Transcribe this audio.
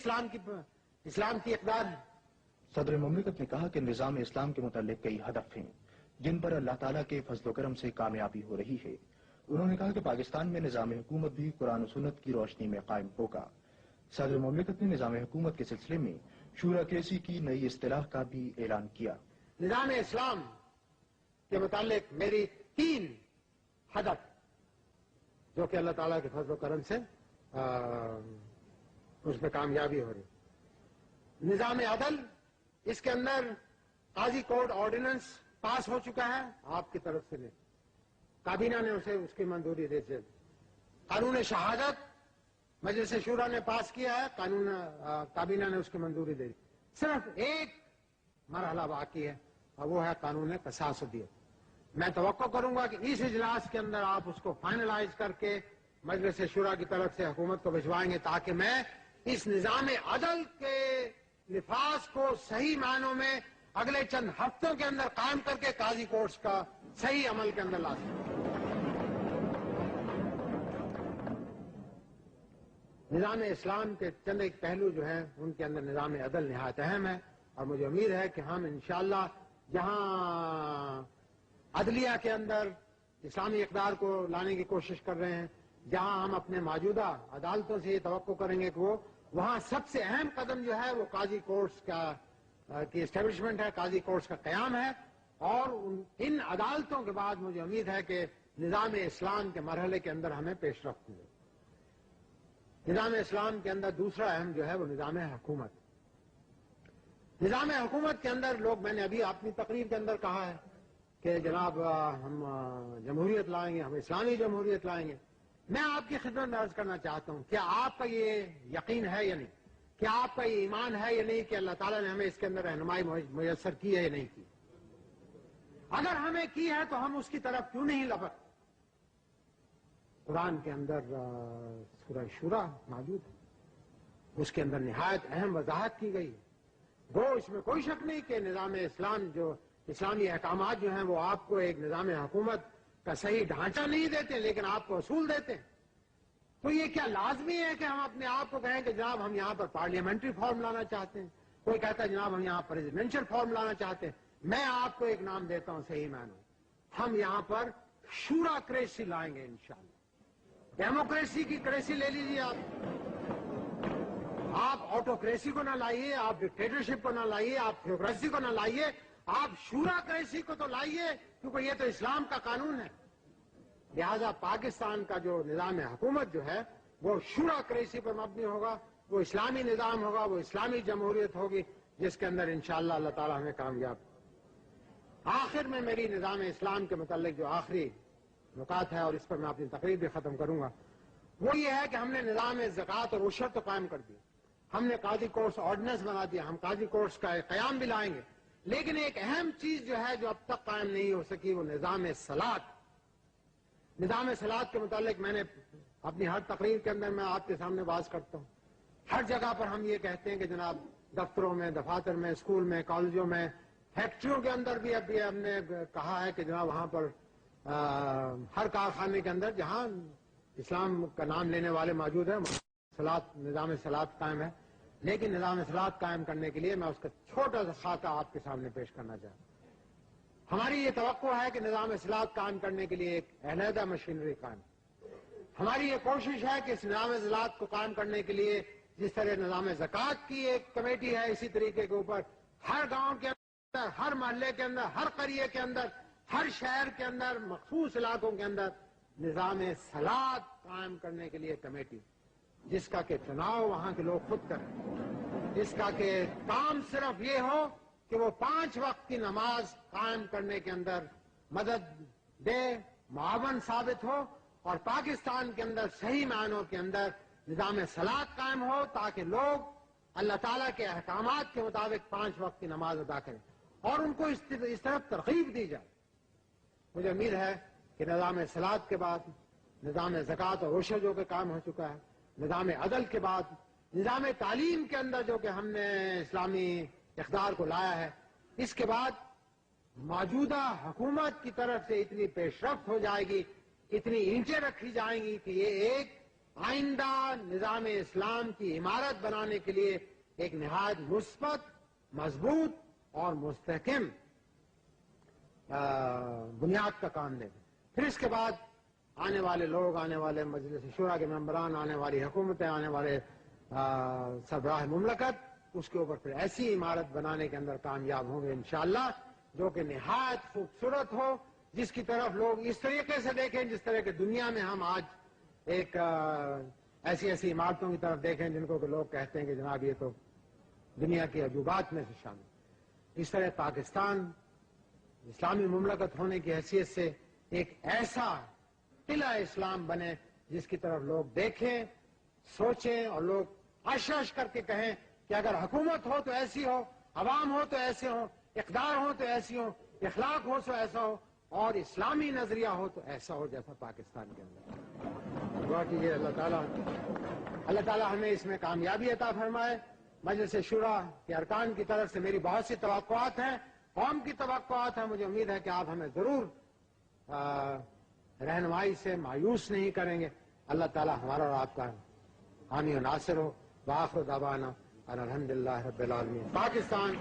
اسلام کی اقدار ہے۔ صدر مملکت نے کہا کہ نظام اسلام کے متعلق کئی ہدف ہیں جن پر اللہ تعالیٰ کے فضل و کرم سے کامیابی ہو رہی ہے۔ انہوں نے کہا کہ پاکستان میں نظام حکومت بھی قرآن و سنت کی روشنی میں قائم ہوگا۔ صدر مملکت نے نظام حکومت کے سلسلے میں شوراکریسی کی نئی اصطلاح کا بھی اعلان کیا۔ نظام اسلام کے متعلق میری 3 ہدف جو کہ اللہ تعالیٰ کے فضل و کرم سے اس میں کامیابی ہو رہی۔ نظام عدل، اس کے اندر قاضی کوڈ آرڈیننس پاس ہو چکا ہے آپ کی طرف سے، کابینہ نے اس کی منظوری دے دی۔ قانون شہادت مجلس شورا نے پاس کیا ہے، کابینہ نے اس کی منظوری دے دی۔ صرف ایک مرحلہ باقی ہے اور وہ ہے قانون قصاص و دیت۔ میں توقع کروں گا کہ اس اجلاس کے اندر آپ اس کو فائنلائز کر کے مجلس شورا کی طرف سے حکومت کو بھجوائیں گے تاکہ میں اس نظام عدل کے نفاذ کو صحیح معنوں میں اگلے چند ہفتوں کے اندر قائم کر کے قاضی کورٹس کا صحیح عمل کے اندر لا سکوں۔ نظام اسلام کے چند ایک پہلو جو ہیں ان کے اندر نظام عدل نہایت اہم ہے، اور مجھے امید ہے کہ ہم انشاءاللہ جہاں عدلیہ کے اندر اسلامی اقدار کو لانے کی کوشش کر رہے ہیں، جہاں ہم اپنے موجودہ عدالتوں سے یہ توقع کریں گے کہ وہ وہاں سب سے اہم قدم جو ہے وہ قاضی کورٹس کی اسٹیبلشمنٹ ہے، قاضی کورٹس کا قیام ہے، اور ان عدالتوں کے بعد مجھے امید ہے کہ نظام اسلام کے مرحلے کے اندر ہمیں پیش رفت ملے۔ نظام اسلام کے اندر دوسرا اہم جو ہے وہ نظام حکومت۔ نظام حکومت کے اندر لوگ، میں نے ابھی اپنی تقریر کے اندر کہا ہے کہ جناب ہم جمہوریت لائیں گے، ہم اسلامی جمہوریت لائیں گے۔ میں آپ کی خدمت میں عرض کرنا چاہتا ہوں، کیا آپ کا یہ یقین ہے یا نہیں؟ کیا آپ کا یہ ایمان ہے یا نہیں کہ اللہ تعالیٰ نے ہمیں اس کے اندر رہنمائی میسر کی ہے یا نہیں کی؟ اگر ہمیں کی ہے تو ہم اس کی طرف کیوں نہیں لپک؟ قرآن کے اندر سورہ شورا موجود ہے، اس کے اندر نہایت اہم وضاحت کی گئی ہے۔ گو اس میں کوئی شک نہیں کہ نظام اسلام جو اسلامی احکامات جو ہیں وہ آپ کو ایک نظام حکومت کا صحیح ڈھانچہ نہیں دیتے، لیکن آپ کو اصول دیتے ہیں۔ تو یہ کیا لازمی ہے کہ ہم اپنے آپ کو کہیں کہ جناب ہم یہاں پر پارلیمنٹری فارم لانا چاہتے ہیں؟ کوئی کہتا ہے جناب ہم یہاں پریزیڈنشل فارم لانا چاہتے ہیں۔ میں آپ کو ایک نام دیتا ہوں صحیح معنوں، ہم یہاں پر شورا کریسی لائیں گے انشاءاللہ۔ ڈیموکریسی کی کریسی لے لیجیے آپ آٹوکریسی کو نہ لائیے، آپ ڈکٹیٹرشپ کو نہ لائیے، آپ تھیوکریسی کو نہ لائیے، آپ شورا کریسی کو تو لائیے، کیونکہ یہ تو اسلام کا قانون ہے۔ لہذا پاکستان کا جو نظام حکومت جو ہے وہ شورا کریسی پر مبنی ہوگا، وہ اسلامی نظام ہوگا، وہ اسلامی جمہوریت ہوگی جس کے اندر انشاءاللہ اللہ تعالیٰ ہمیں کامیاب۔ آخر میں میری نظام اسلام کے متعلق جو آخری نکات ہے، اور اس پر میں اپنی تقریر بھی ختم کروں گا، وہ یہ ہے کہ ہم نے نظام زکوٰۃ اور عشر تو قائم کر دیا، ہم نے قاضی کورٹس آرڈیننس بنا دیا، ہم قاضی کورٹس کا قیام بھی لائیں گے، لیکن ایک اہم چیز جو ہے جو اب تک قائم نہیں ہو سکی وہ نظام صلاۃ۔ نظام صلاۃ کے متعلق میں نے اپنی ہر تقریر کے اندر میں آپ کے سامنے باز کرتا ہوں، ہر جگہ پر ہم یہ کہتے ہیں کہ جناب دفتروں میں، دفاتر میں، اسکول میں، کالجوں میں، فیکٹریوں کے اندر بھی اب یہ ہم نے کہا ہے کہ جناب وہاں پر ہر کارخانے کے اندر جہاں اسلام کا نام لینے والے موجود ہیں نظام صلاۃ قائم ہے، لیکن نظام صلاۃ قائم کرنے کے لیے میں اس کا چھوٹا سا خاکہ آپ کے سامنے پیش کرنا چاہتا ہوں۔ ہماری یہ توقع ہے کہ نظام صلاۃ قائم کرنے کے لیے ایک علیحدہ مشینری قائم، ہماری یہ کوشش ہے کہ اس نظام صلاۃ کو قائم کرنے کے لیے جس طرح نظام زکوٰۃ کی ایک کمیٹی ہے، اسی طریقے کے اوپر ہر گاؤں کے اندر، ہر محلے کے اندر، ہر قریے کے اندر، ہر شہر کے اندر، مخصوص علاقوں کے اندر نظام صلاۃ قائم کرنے کے لیے کمیٹی، جس کا کہ چناؤ وہاں کے لوگ خود کریں، جس کا کہ کام صرف یہ ہو کہ وہ 5 وقت کی نماز قائم کرنے کے اندر مدد دے، معاون ثابت ہو، اور پاکستان کے اندر صحیح معنوں کے اندر نظام صلاۃ قائم ہو تاکہ لوگ اللہ تعالیٰ کے احکامات کے مطابق 5 وقت کی نماز ادا کریں، اور ان کو اس طرف ترغیب دی جائے۔ مجھے امید ہے کہ نظام صلاۃ کے بعد نظام زکوٰۃ اور عشر جو کہ قائم ہو چکا ہے، نظام عدل کے بعد نظام تعلیم کے اندر جو کہ ہم نے اسلامی اقدار کو لایا ہے، اس کے بعد موجودہ حکومت کی طرف سے اتنی پیش رفت ہو جائے گی، اتنی اینٹیں رکھی جائیں گی کہ یہ ایک آئندہ نظام اسلام کی عمارت بنانے کے لیے ایک نہایت مثبت، مضبوط اور مستحکم بنیاد کا کام دے. پھر اس کے بعد آنے والے لوگ، آنے والے مجلس شورا کے ممبران، آنے والی حکومتیں، آنے والے سربراہ مملکت اس کے اوپر پھر ایسی عمارت بنانے کے اندر کامیاب ہوں گے انشاءاللہ، جو کہ نہایت خوبصورت ہو، جس کی طرف لوگ اس طریقے سے دیکھیں جس طرح کہ دنیا میں ہم آج ایک ایسی عمارتوں کی طرف دیکھیں جن کو کہ لوگ کہتے ہیں کہ جناب یہ تو دنیا کی عجوبات میں سے شامل. اس طرح پاکستان اسلامی مملکت ہونے کی حیثیت سے ایک ایسا قلعہ اسلام بنے جس کی طرف لوگ دیکھیں، سوچیں اور لوگ اشش کر کے کہیں کہ اگر حکومت ہو تو ایسی ہو، عوام ہو تو ایسے ہو، اقدار ہو تو ایسی ہو، اخلاق ہو تو ایسا ہو، اور اسلامی نظریہ ہو تو ایسا ہو جیسا پاکستان کے اندر. دعا کیجیے اللہ تعالیٰ ہمیں اس میں کامیابی عطا فرمائے. مجلس شورا کے ارکان کی طرف سے میری بہت سی توقعات ہیں، قوم کی توقعات ہیں. مجھے امید ہے کہ آپ ہمیں ضرور رہنمائی سے مایوس نہیں کریں گے. اللہ تعالیٰ ہمارا اور آپ کا حامی و ناصر ہو. وآخر دعوانا ان الحمدللہ رب العالمین. پاکستان